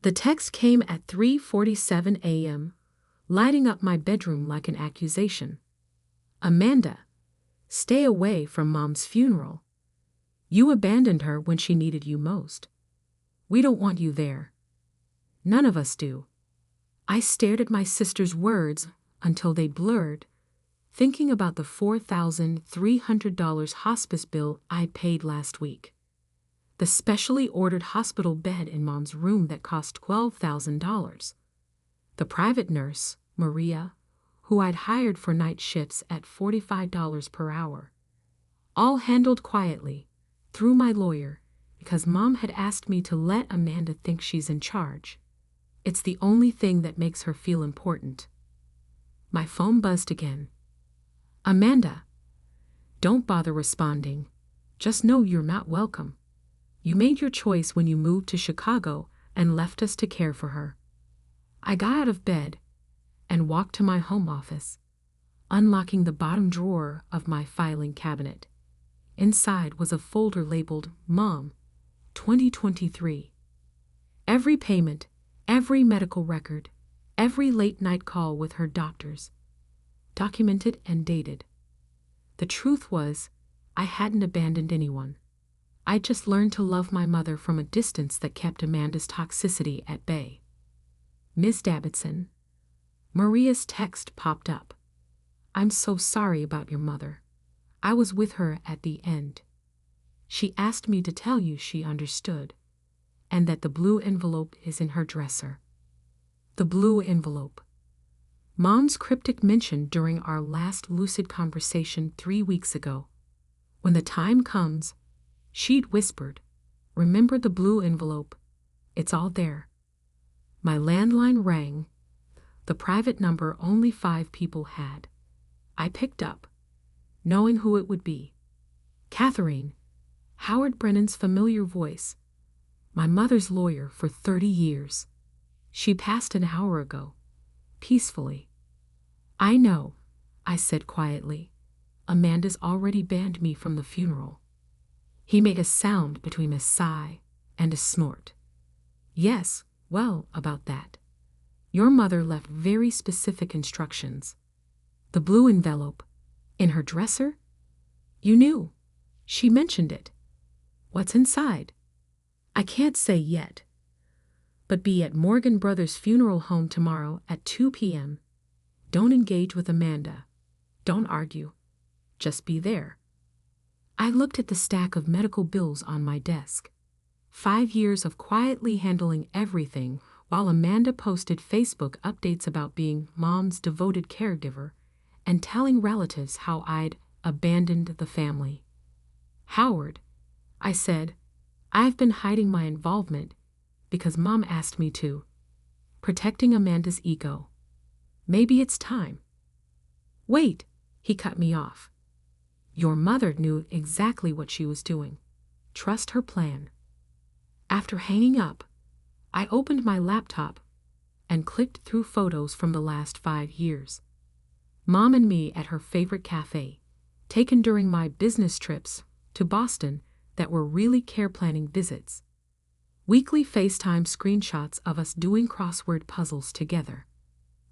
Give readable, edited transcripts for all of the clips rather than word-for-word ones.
The text came at 3:47 a.m., lighting up my bedroom like an accusation. Amanda, stay away from Mom's funeral. You abandoned her when she needed you most. We don't want you there. None of us do. I stared at my sister's words until they blurred, thinking about the $4,300 hospice bill I paid last week. The specially ordered hospital bed in Mom's room that cost $12,000. The private nurse, Maria, who I'd hired for night shifts at $45 per hour. All handled quietly, through my lawyer, because Mom had asked me to let Amanda think she's in charge. It's the only thing that makes her feel important. My phone buzzed again. Amanda, don't bother responding. Just know you're not welcome. You made your choice when you moved to Chicago and left us to care for her. I got out of bed and walked to my home office, unlocking the bottom drawer of my filing cabinet. Inside was a folder labeled Mom, 2023. Every payment, every medical record, every late-night call with her doctors, documented and dated. The truth was, I hadn't abandoned anyone. I just learned to love my mother from a distance that kept Amanda's toxicity at bay. Ms. Davidson. Maria's text popped up. I'm so sorry about your mother. I was with her at the end. She asked me to tell you she understood, and that the blue envelope is in her dresser. The blue envelope. Mom's cryptic mention during our last lucid conversation 3 weeks ago. When the time comes, she'd whispered, remember the blue envelope. It's all there. My landline rang, the private number only 5 people had. I picked up, knowing who it would be. Catherine, Howard Brennan's familiar voice, my mother's lawyer for 30 years. She passed an hour ago, peacefully. I know, I said quietly. Amanda's already banned me from the funeral. He made a sound between a sigh and a snort. Yes, well, about that. Your mother left very specific instructions. The blue envelope, in her dresser? You knew. She mentioned it. What's inside? I can't say yet. But be at Morgan Brothers' funeral home tomorrow at 2 p.m. Don't engage with Amanda. Don't argue. Just be there. I looked at the stack of medical bills on my desk. 5 years of quietly handling everything while Amanda posted Facebook updates about being Mom's devoted caregiver and telling relatives how I'd abandoned the family. Howard, I said, I've been hiding my involvement because Mom asked me to, protecting Amanda's ego. Maybe it's time. Wait, he cut me off. Your mother knew exactly what she was doing. Trust her plan. After hanging up, I opened my laptop and clicked through photos from the last 5 years. Mom and me at her favorite cafe, taken during my business trips to Boston that were really care planning visits. Weekly FaceTime screenshots of us doing crossword puzzles together.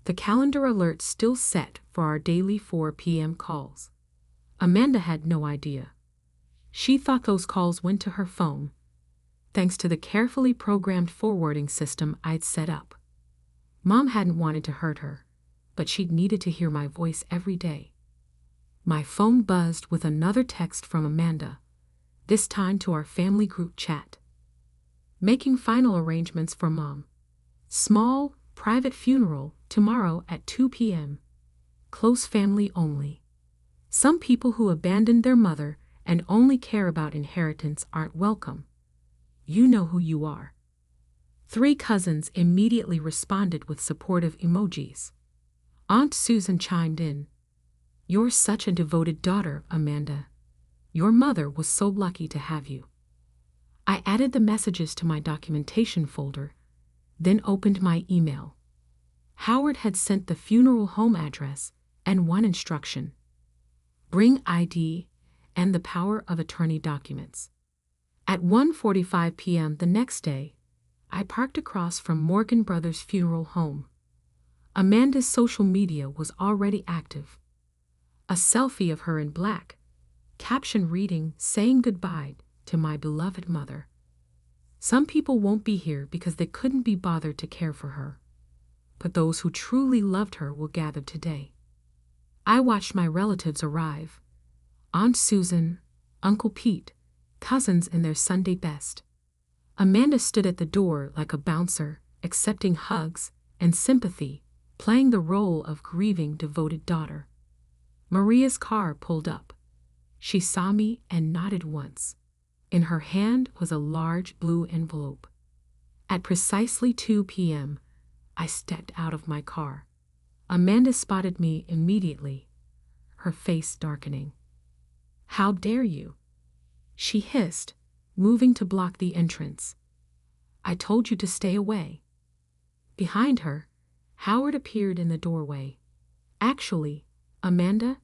The calendar alert still set for our daily 4 p.m. calls. Amanda had no idea. She thought those calls went to her phone, thanks to the carefully programmed forwarding system I'd set up. Mom hadn't wanted to hurt her, but she'd needed to hear my voice every day. My phone buzzed with another text from Amanda, this time to our family group chat. Making final arrangements for Mom. Small, private funeral tomorrow at 2 p.m. Close family only. Some people who abandoned their mother and only care about inheritance aren't welcome. You know who you are. 3 cousins immediately responded with supportive emojis. Aunt Susan chimed in. You're such a devoted daughter, Amanda. Your mother was so lucky to have you. I added the messages to my documentation folder, then opened my email. Howard had sent the funeral home address and one instruction. Bring ID and the power of attorney documents. At 1:45 p.m. the next day, I parked across from Morgan Brothers' funeral home. Amanda's social media was already active. A selfie of her in black, caption reading, "Saying goodbye to my beloved mother. Some people won't be here because they couldn't be bothered to care for her. But those who truly loved her will gather today." I watched my relatives arrive. Aunt Susan, Uncle Pete, cousins in their Sunday best. Amanda stood at the door like a bouncer, accepting hugs and sympathy, playing the role of grieving devoted daughter. Maria's car pulled up. She saw me and nodded once. In her hand was a large blue envelope. At precisely 2 p.m., I stepped out of my car. Amanda spotted me immediately, her face darkening. "How dare you?" she hissed, moving to block the entrance. "I told you to stay away." Behind her, Howard appeared in the doorway. "Actually, Amanda,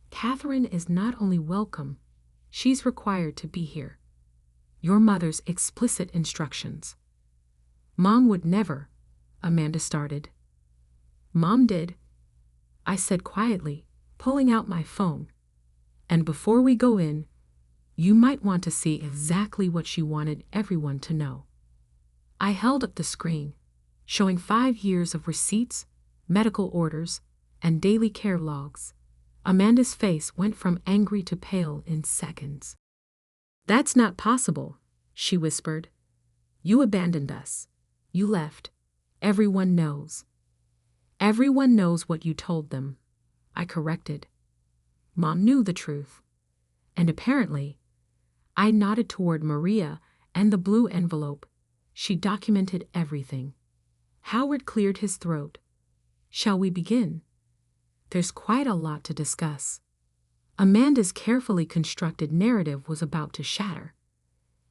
Catherine is not only welcome, she's required to be here. Your mother's explicit instructions." "Mom would never," Amanda started. "Mom did," I said quietly, pulling out my phone. "And before we go in, you might want to see exactly what she wanted everyone to know." I held up the screen, showing 5 years of receipts, medical orders, and daily care logs. Amanda's face went from angry to pale in seconds. "That's not possible," she whispered. "You abandoned us. You left. Everyone knows." "Everyone knows what you told them," I corrected. "Mom knew the truth. And apparently," I nodded toward Maria and the blue envelope, "she documented everything." Howard cleared his throat. "Shall we begin? There's quite a lot to discuss." Amanda's carefully constructed narrative was about to shatter.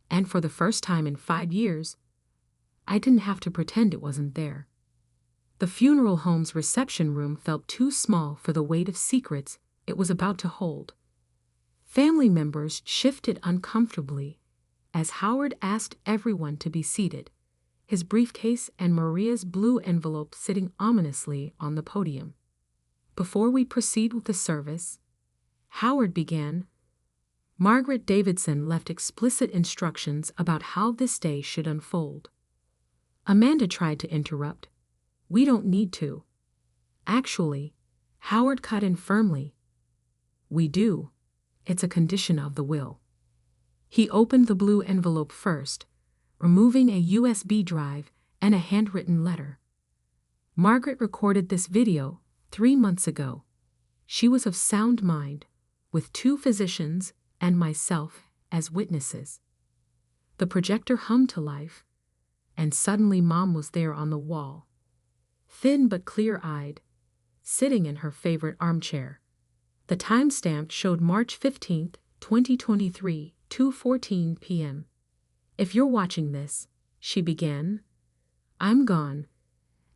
And for the first time in 5 years, I didn't have to pretend it wasn't there. The funeral home's reception room felt too small for the weight of secrets it was about to hold. Family members shifted uncomfortably as Howard asked everyone to be seated, his briefcase and Maria's blue envelope sitting ominously on the podium. "Before we proceed with the service," Howard began, "Margaret Davidson left explicit instructions about how this day should unfold." Amanda tried to interrupt. "We don't need to." "Actually," Howard cut in firmly, "we do. It's a condition of the will." He opened the blue envelope first, removing a USB drive and a handwritten letter. "Margaret recorded this video 3 months ago. She was of sound mind, with 2 physicians and myself as witnesses." The projector hummed to life, and suddenly Mom was there on the wall, thin but clear-eyed, sitting in her favorite armchair. The timestamp showed March 15, 2023, 2:14 p.m. "If you're watching this," she began, "I'm gone,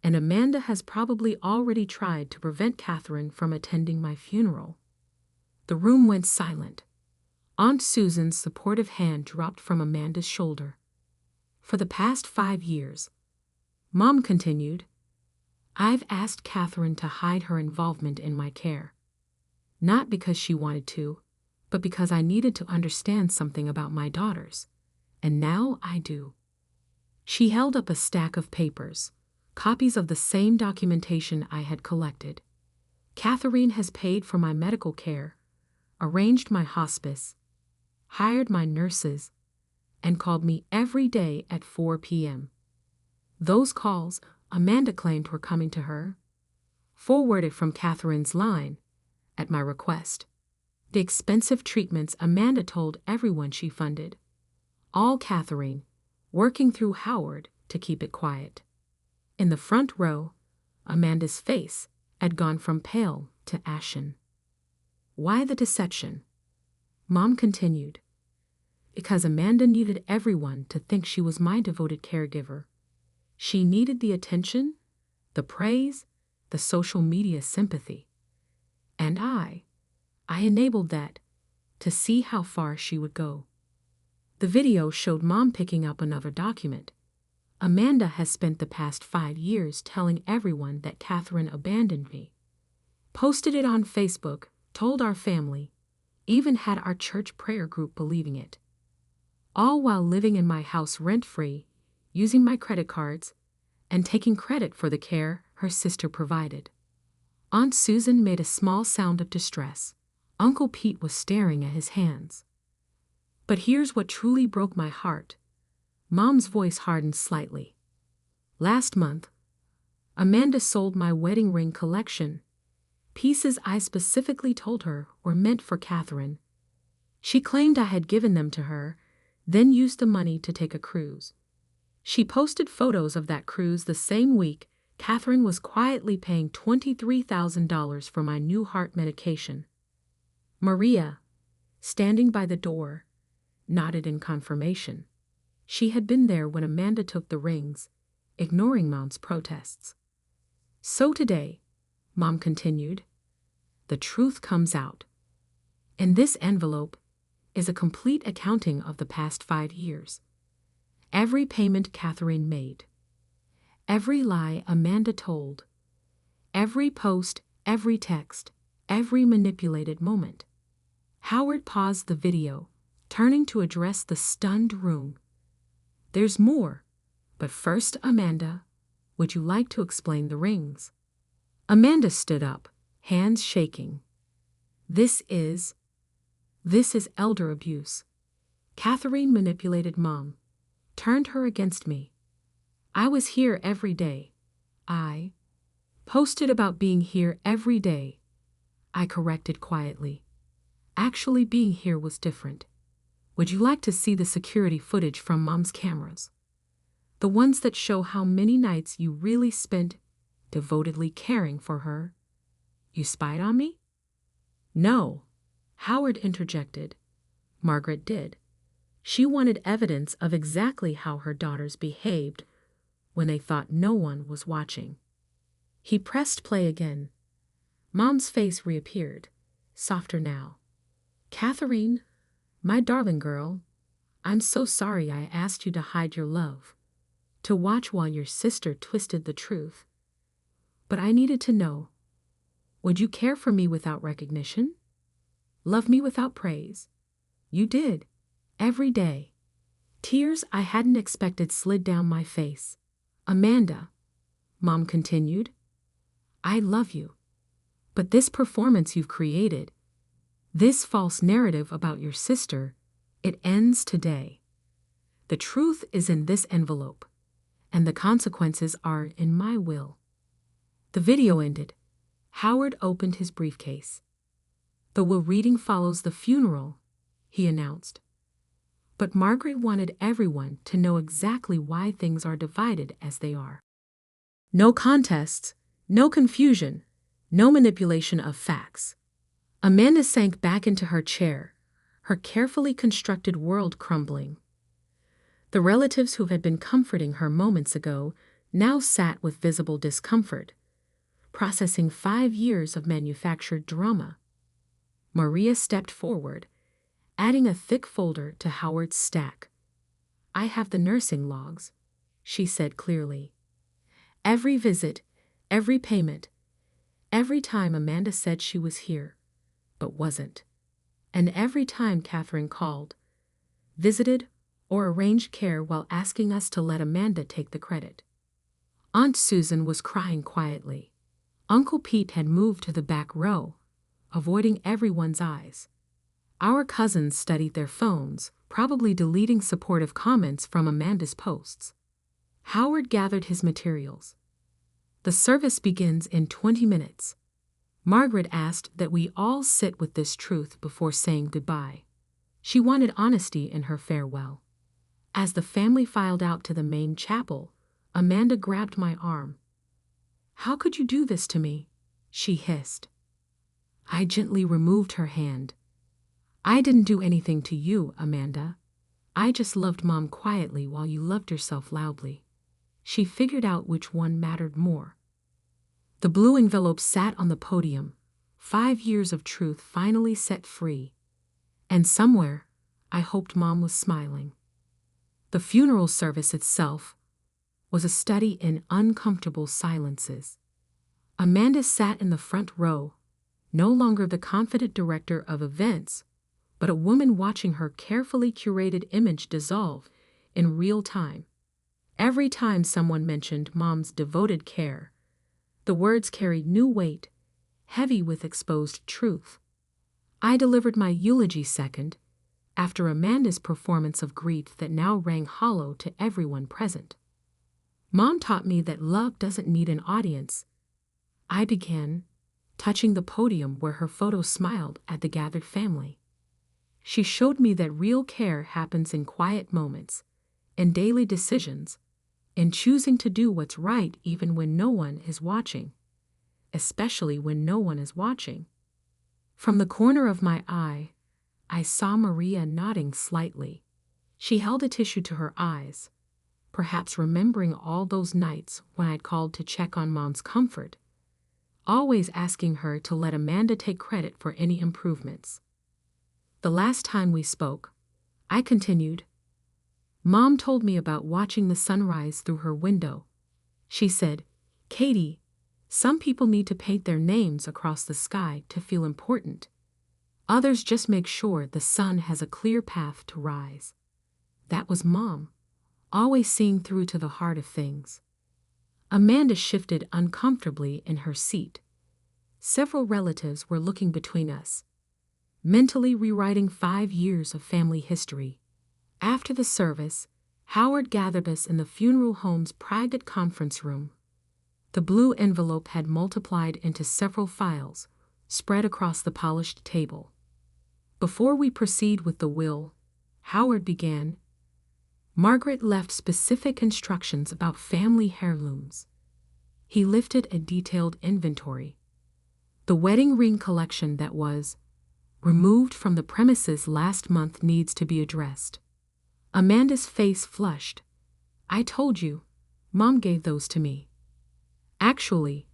and Amanda has probably already tried to prevent Catherine from attending my funeral." The room went silent. Aunt Susan's supportive hand dropped from Amanda's shoulder. "For the past 5 years," Mom continued, "I've asked Catherine to hide her involvement in my care. Not because she wanted to, but because I needed to understand something about my daughters. And now I do." She held up a stack of papers, copies of the same documentation I had collected. "Catherine has paid for my medical care, arranged my hospice, hired my nurses, and called me every day at 4 p.m. Those calls, Amanda claimed, were coming to her, forwarded from Catherine's line, at my request. The expensive treatments Amanda told everyone she funded. All Catherine, working through Howard to keep it quiet." In the front row, Amanda's face had gone from pale to ashen. "Why the deception?" Mom continued. "Because Amanda needed everyone to think she was my devoted caregiver. She needed the attention, the praise, the social media sympathy. And I enabled that, to see how far she would go." The video showed Mom picking up another document, Amanda has spent the past 5 years telling everyone that Catherine abandoned me. Posted it on Facebook, told our family, even had our church prayer group believing it. All while living in my house rent-free, using my credit cards, and taking credit for the care her sister provided. Aunt Susan made a small sound of distress. Uncle Pete was staring at his hands. But here's what truly broke my heart. Mom's voice hardened slightly. Last month, Amanda sold my wedding ring collection, pieces I specifically told her were meant for Catherine. She claimed I had given them to her, then used the money to take a cruise. She posted photos of that cruise the same week Catherine was quietly paying $23,000 for my new heart medication. Maria, standing by the door, nodded in confirmation. She had been there when Amanda took the rings, ignoring Mom's protests. So today, Mom continued, the truth comes out. In this envelope is a complete accounting of the past 5 years. Every payment Catherine made. Every lie Amanda told. Every post, every text, every manipulated moment. Howard paused the video, turning to address the stunned room. There's more, but first, Amanda, would you like to explain the rings? Amanda stood up, hands shaking. This is elder abuse. Catherine manipulated Mom, turned her against me. I was here every day. I posted about being here every day. I corrected quietly. Actually, being here was different. Would you like to see the security footage from Mom's cameras? The ones that show how many nights you really spent devotedly caring for her. You spied on me? No, Howard interjected. Margaret did. She wanted evidence of exactly how her daughters behaved when they thought no one was watching. He pressed play again. Mom's face reappeared, softer now. Catherine, my darling girl, I'm so sorry I asked you to hide your love, to watch while your sister twisted the truth. But I needed to know. Would you care for me without recognition? Love me without praise? You did, every day. Tears I hadn't expected slid down my face. Amanda, Mom continued, I love you. But this performance you've created, this false narrative about your sister, it ends today. The truth is in this envelope, and the consequences are in my will. The video ended. Howard opened his briefcase. The will reading follows the funeral, he announced. But Margaret wanted everyone to know exactly why things are divided as they are. No contests, no confusion, no manipulation of facts. Amanda sank back into her chair, her carefully constructed world crumbling. The relatives who had been comforting her moments ago now sat with visible discomfort, processing 5 years of manufactured drama. Maria stepped forward, adding a thick folder to Howard's stack. I have the nursing logs, she said clearly. Every visit, every payment, every time Amanda said she was here, but wasn't. And every time Catherine called, visited, or arranged care while asking us to let Amanda take the credit. Aunt Susan was crying quietly. Uncle Pete had moved to the back row, avoiding everyone's eyes. Our cousins studied their phones, probably deleting supportive comments from Amanda's posts. Howard gathered his materials. The service begins in 20 minutes. Margaret asked that we all sit with this truth before saying goodbye. She wanted honesty in her farewell. As the family filed out to the main chapel, Amanda grabbed my arm. How could you do this to me? She hissed. I gently removed her hand. I didn't do anything to you, Amanda. I just loved Mom quietly while you loved yourself loudly. She figured out which one mattered more. The blue envelope sat on the podium, 5 years of truth finally set free. And somewhere, I hoped Mom was smiling. The funeral service itself, was a study in uncomfortable silences. Amanda sat in the front row, no longer the confident director of events, but a woman watching her carefully curated image dissolve in real time. Every time someone mentioned Mom's devoted care, the words carried new weight, heavy with exposed truth. I delivered my eulogy second, after Amanda's performance of grief that now rang hollow to everyone present. Mom taught me that love doesn't need an audience. I began, touching the podium where her photo smiled at the gathered family. She showed me that real care happens in quiet moments, in daily decisions, in choosing to do what's right even when no one is watching, especially when no one is watching. From the corner of my eye, I saw Maria nodding slightly. She held a tissue to her eyes, perhaps remembering all those nights when I'd called to check on Mom's comfort, always asking her to let Amanda take credit for any improvements. The last time we spoke, I continued, Mom told me about watching the sunrise through her window. She said, Katie, some people need to paint their names across the sky to feel important. Others just make sure the sun has a clear path to rise. That was Mom, always seeing through to the heart of things. Amanda shifted uncomfortably in her seat. Several relatives were looking between us, mentally rewriting 5 years of family history. After the service, Howard gathered us in the funeral home's private conference room. The blue envelope had multiplied into several files, spread across the polished table. Before we proceed with the will, Howard began, Margaret left specific instructions about family heirlooms. He lifted a detailed inventory. The wedding ring collection that was removed from the premises last month needs to be addressed. Amanda's face flushed. I told you, Mom gave those to me. Actually,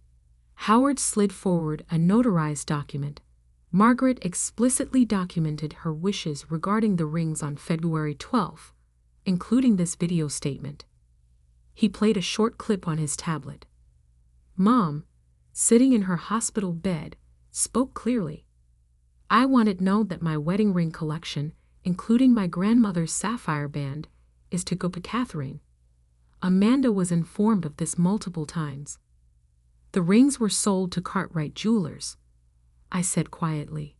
Howard slid forward a notarized document. Margaret explicitly documented her wishes regarding the rings on February 12th, including this video statement. He played a short clip on his tablet. Mom, sitting in her hospital bed, spoke clearly. I wanted known that my wedding ring collection, including my grandmother's sapphire band, is to go to Catherine. Amanda was informed of this multiple times. The rings were sold to Cartwright Jewelers, I said quietly.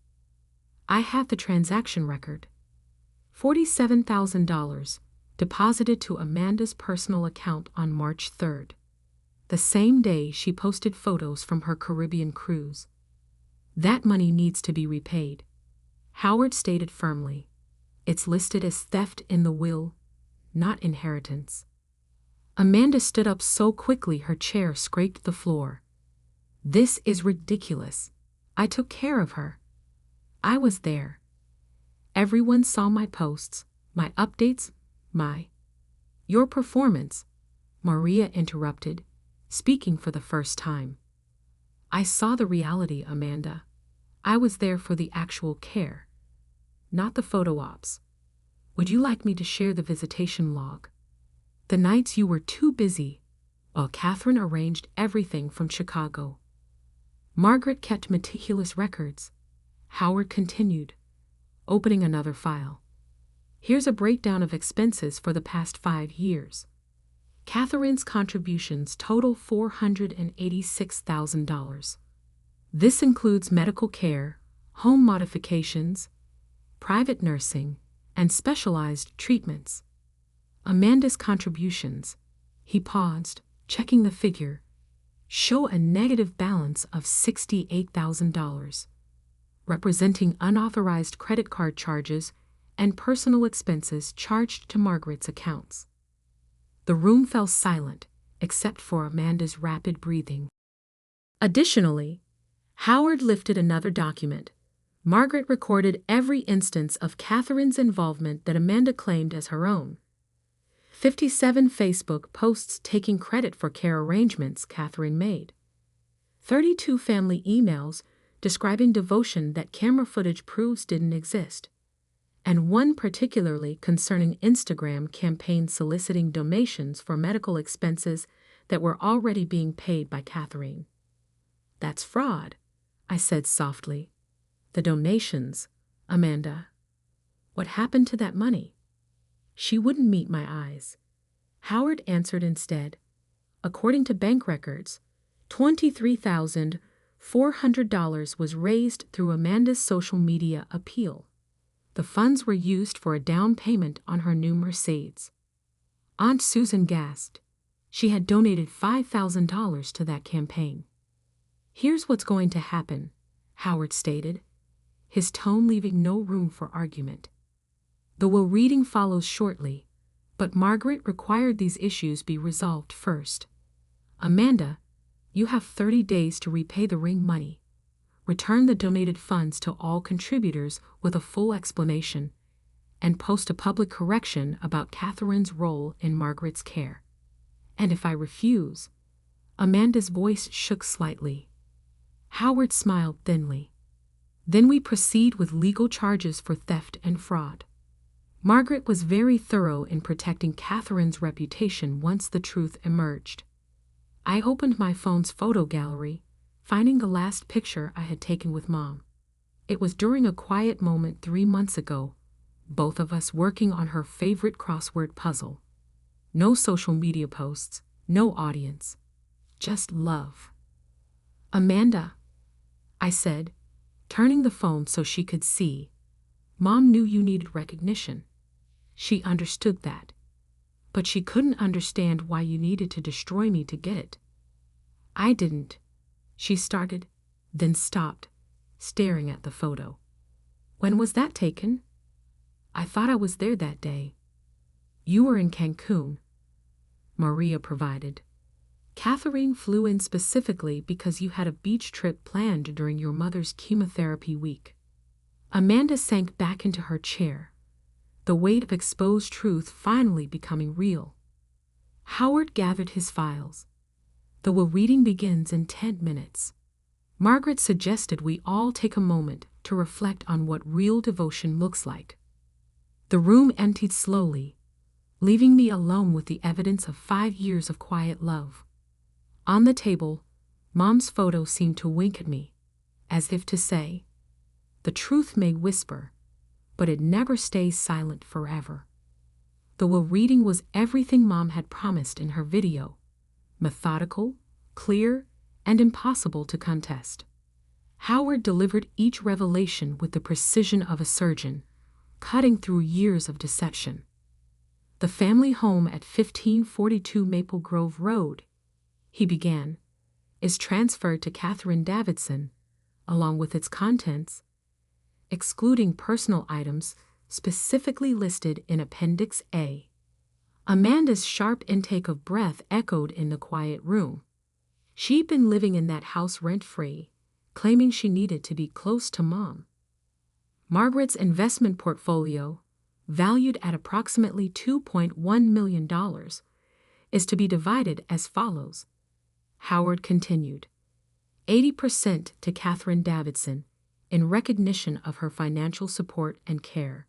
I had the transaction record. $47,000 deposited to Amanda's personal account on March 3rd, the same day she posted photos from her Caribbean cruise. That money needs to be repaid, Howard stated firmly. It's listed as theft in the will, not inheritance. Amanda stood up so quickly her chair scraped the floor. This is ridiculous. I took care of her. I was there. Everyone saw my posts, my updates, your performance, Maria interrupted, speaking for the first time. I saw the reality, Amanda. I was there for the actual care, not the photo ops. Would you like me to share the visitation log? The nights you were too busy, while Catherine arranged everything from Chicago. Margaret kept meticulous records. Howard continued, opening another file. Here's a breakdown of expenses for the past 5 years. Catherine's contributions total $486,000. This includes medical care, home modifications, private nursing, and specialized treatments. Amanda's contributions, he paused, checking the figure, show a negative balance of $68,000, representing unauthorized credit card charges and personal expenses charged to Margaret's accounts. The room fell silent, except for Amanda's rapid breathing. Additionally, Howard lifted another document. Margaret recorded every instance of Catherine's involvement that Amanda claimed as her own. 57 Facebook posts taking credit for care arrangements Catherine made. 32 family emails describing devotion that camera footage proves didn't exist. and one particularly concerning Instagram campaign soliciting donations for medical expenses that were already being paid by Catherine. "That's fraud," I said softly. "The donations, Amanda. What happened to that money?" She wouldn't meet my eyes. Howard answered instead. "According to bank records, $23,400 was raised through Amanda's social media appeal. The funds were used for a down payment on her new Mercedes." Aunt Susan gasped. She had donated $5,000 to that campaign. "Here's what's going to happen," Howard stated, his tone leaving no room for argument. "The will reading follows shortly, but Margaret required these issues be resolved first. Amanda, you have 30 days to repay the ring money. Return the donated funds to all contributors with a full explanation, and post a public correction about Catherine's role in Margaret's care. And if I refuse—" Amanda's voice shook slightly. Howard smiled thinly. "Then we proceed with legal charges for theft and fraud." Margaret was very thorough in protecting Catherine's reputation once the truth emerged. I opened my phone's photo gallery, finding the last picture I had taken with Mom. It was during a quiet moment 3 months ago, both of us working on her favorite crossword puzzle. No social media posts, no audience, just love. "Amanda," I said, turning the phone so she could see. "Mom knew you needed recognition. She understood that. But she couldn't understand why you needed to destroy me to get it." "I didn't," she started, then stopped, staring at the photo. "When was that taken?" "I thought I was there that day." "You were in Cancun," Maria provided. "Catherine flew in specifically because you had a beach trip planned during your mother's chemotherapy week." Amanda sank back into her chair, the weight of exposed truth finally becoming real. Howard gathered his files. "The will reading begins in 10 minutes. Margaret suggested we all take a moment to reflect on what real devotion looks like." The room emptied slowly, leaving me alone with the evidence of 5 years of quiet love. On the table, Mom's photo seemed to wink at me, as if to say, "The truth may whisper, but it never stays silent forever." The will reading was everything Mom had promised in her video: methodical, clear, and impossible to contest. Howard delivered each revelation with the precision of a surgeon, cutting through years of deception. "The family home at 1542 Maple Grove Road," he began, "is transferred to Catherine Davidson, along with its contents, excluding personal items specifically listed in Appendix A." Amanda's sharp intake of breath echoed in the quiet room. She'd been living in that house rent-free, claiming she needed to be close to Mom. Margaret's investment portfolio, valued at approximately $2.1 million, is to be divided as follows. Howard continued. 80% to Catherine Davidson, in recognition of her financial support and care.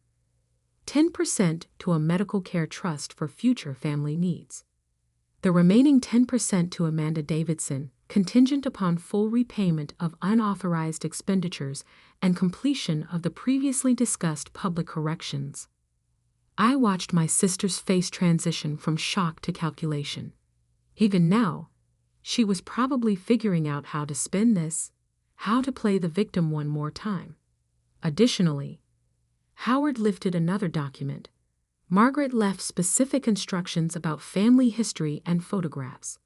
10% to a medical care trust for future family needs. The remaining 10% to Amanda Davidson, contingent upon full repayment of unauthorized expenditures and completion of the previously discussed public corrections. I watched my sister's face transition from shock to calculation. Even now, she was probably figuring out how to spin this, how to play the victim one more time. Additionally, Howard lifted another document. Margaret left specific instructions about family history and photographs.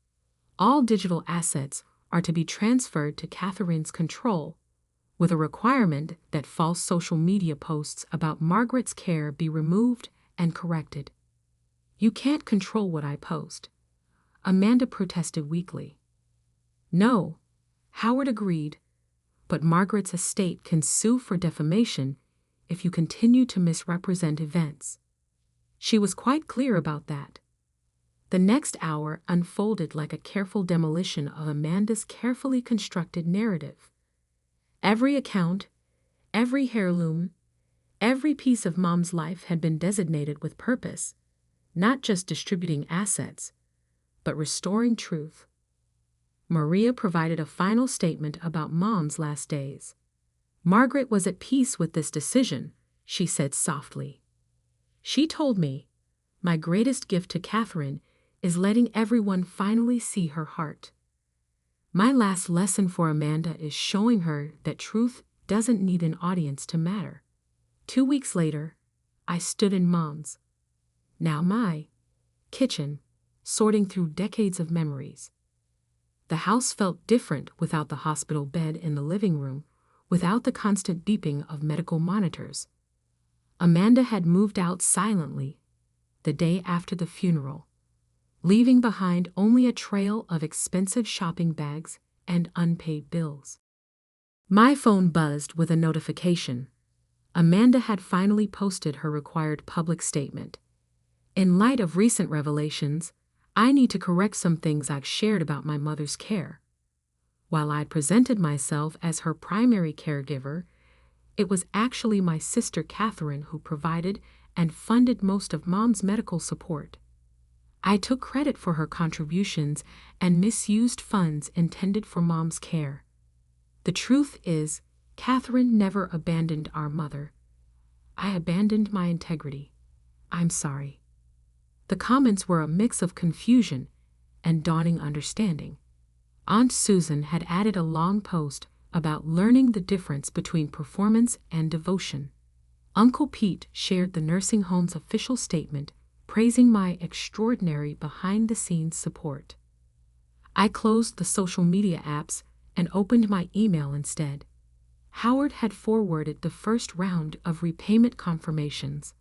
All digital assets are to be transferred to Catherine's control, with a requirement that false social media posts about Margaret's care be removed and corrected. "You can't control what I post," Amanda protested weakly. "No," Howard agreed, "but Margaret's estate can sue for defamation if you continue to misrepresent events." She was quite clear about that. The next hour unfolded like a careful demolition of Amanda's carefully constructed narrative. Every account, every heirloom, Every piece of Mom's life had been designated with purpose, not just distributing assets, but restoring truth. Maria provided a final statement about Mom's last days. Margaret was at peace with this decision, she said softly. She told me, "My greatest gift to Catherine is letting everyone finally see her heart. My last lesson for Amanda is showing her that truth doesn't need an audience to matter." 2 weeks later, I stood in Mom's, now my, kitchen, sorting through decades of memories. The house felt different without the hospital bed in the living room, without the constant beeping of medical monitors. Amanda had moved out silently the day after the funeral, leaving behind only a trail of expensive shopping bags and unpaid bills. My phone buzzed with a notification. Amanda had finally posted her required public statement. In light of recent revelations, I need to correct some things I've shared about my mother's care. While I'd presented myself as her primary caregiver, it was actually my sister Catherine who provided and funded most of Mom's medical support. I took credit for her contributions and misused funds intended for Mom's care. The truth is, Catherine never abandoned our mother. I abandoned my integrity. I'm sorry. The comments were a mix of confusion and dawning understanding. Aunt Susan had added a long post about learning the difference between performance and devotion. Uncle Pete shared the nursing home's official statement, praising my extraordinary behind-the-scenes support. I closed the social media apps and opened my email instead. Howard had forwarded the first round of repayment confirmations.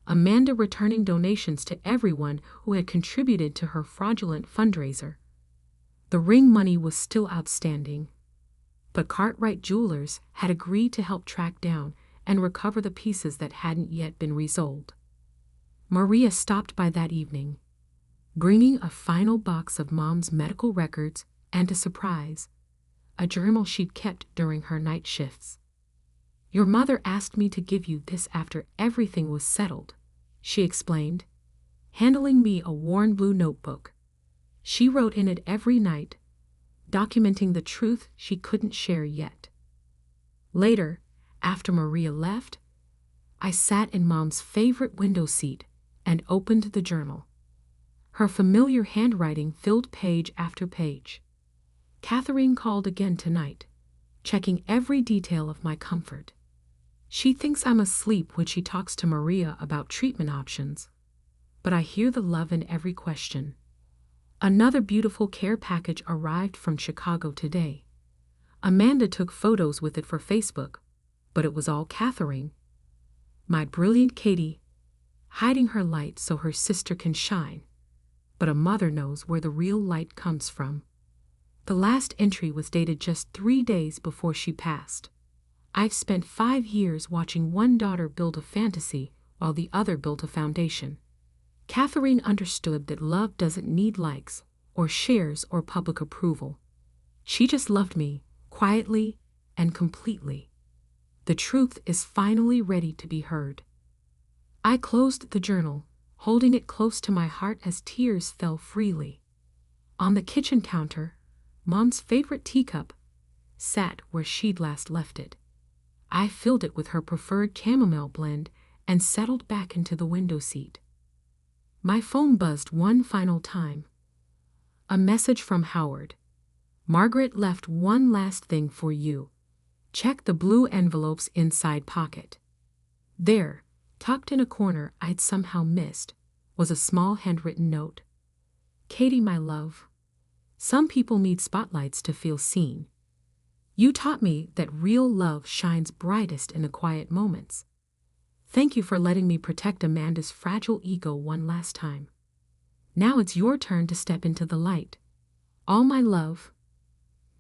Amanda returning donations to everyone who had contributed to her fraudulent fundraiser. The ring money was still outstanding, but Cartwright Jewelers had agreed to help track down and recover the pieces that hadn't yet been resold. Maria stopped by that evening, bringing a final box of Mom's medical records and a surprise, a journal she'd kept during her night shifts. "Your mother asked me to give you this after everything was settled," she explained, handing me a worn blue notebook. She wrote in it every night, documenting the truth she couldn't share yet. Later, after Maria left, I sat in Mom's favorite window seat and opened the journal. Her familiar handwriting filled page after page. Catherine called again tonight, checking every detail of my comfort. She thinks I'm asleep when she talks to Maria about treatment options, but I hear the love in every question. Another beautiful care package arrived from Chicago today. Amanda took photos with it for Facebook, but it was all Catherine. My brilliant Katie, hiding her light so her sister can shine. But a mother knows where the real light comes from. The last entry was dated just 3 days before she passed. I've spent 5 years watching one daughter build a fantasy while the other built a foundation. Catherine understood that love doesn't need likes or shares or public approval. She just loved me, quietly and completely. The truth is finally ready to be heard. I closed the journal, holding it close to my heart as tears fell freely. On the kitchen counter, Mom's favorite teacup sat where she'd last left it. I filled it with her preferred chamomile blend and settled back into the window seat. My phone buzzed one final time. A message from Howard. "Margaret left one last thing for you. Check the blue envelope's inside pocket." There, tucked in a corner I'd somehow missed, was a small handwritten note. "Katie, my love. Some people need spotlights to feel seen. You taught me that real love shines brightest in the quiet moments. Thank you for letting me protect Amanda's fragile ego one last time. Now it's your turn to step into the light. All my love.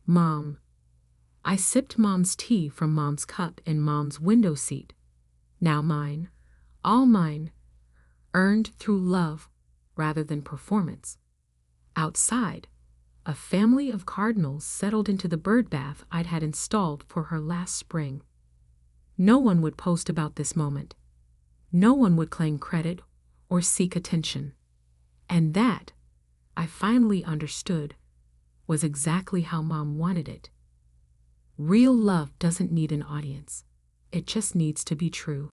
Mom." I sipped Mom's tea from Mom's cup in Mom's window seat. Now mine, all mine, earned through love rather than performance. Outside, a family of cardinals settled into the bird bath I'd had installed for her last spring. No one would post about this moment. No one would claim credit or seek attention. And that, I finally understood, was exactly how Mom wanted it. Real love doesn't need an audience. It just needs to be true.